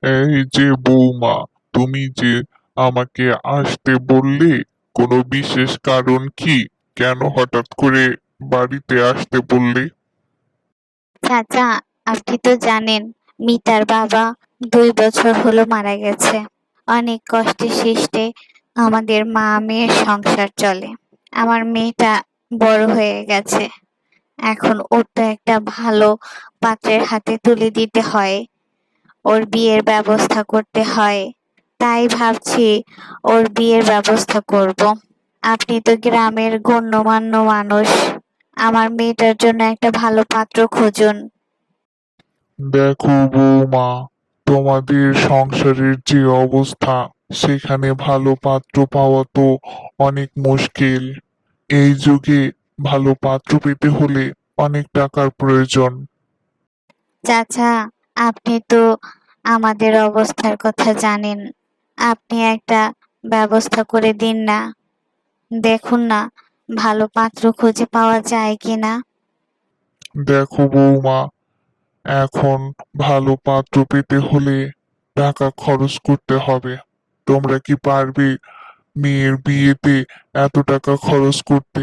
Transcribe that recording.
এই যে বৌমা, তুমি যে আমাকে আসতে বললে, কোনো বিশেষ কারণ কি? কেন হঠাৎ করে বাড়িতে আসতে বললে? চাচা, আপনি তো জানেন মিতার বাবা 2 বছর হলো মারা গেছে। অনেক কষ্টে সৃষ্টে আমাদের মা মেয়ের সংসার চলে। আমার মেয়েটা বড় হয়ে গেছে, এখন ওর তো একটা ভালো পাত্রের হাতে তুলে দিতে হয়, ওর বিয়ের ব্যবস্থা করতে হয়। তাই ভাবছি ওর বিয়ের ব্যবস্থা করব। আপনি তো গ্রামের গণ্যমান্য মানুষ, আমার মেয়েটার জন্য একটা ভালো পাত্র খুঁজুন। দেখো বৌমা, তোমাদের সংসারের যে অবস্থা, সেখানে ভালো পাত্র পাওয়া তো অনেক মুশকিল। এই যুগে ভালো পাত্র পেতে হলে অনেক টাকার প্রয়োজন। চাচা, আপনি তো আমাদের অবস্থার কথা জানেন, আপনি একটা ব্যবস্থা করে দিন না। দেখুন না, ভালো পাত্র খুঁজে পাওয়া যায় কিনা। দেখো বৌমা, এখন ভালো পাত্র পেতে হলে টাকা খরচ করতে হবে। তোমরা কি পারবে মেয়ের বিয়েতে এত টাকা খরচ করতে?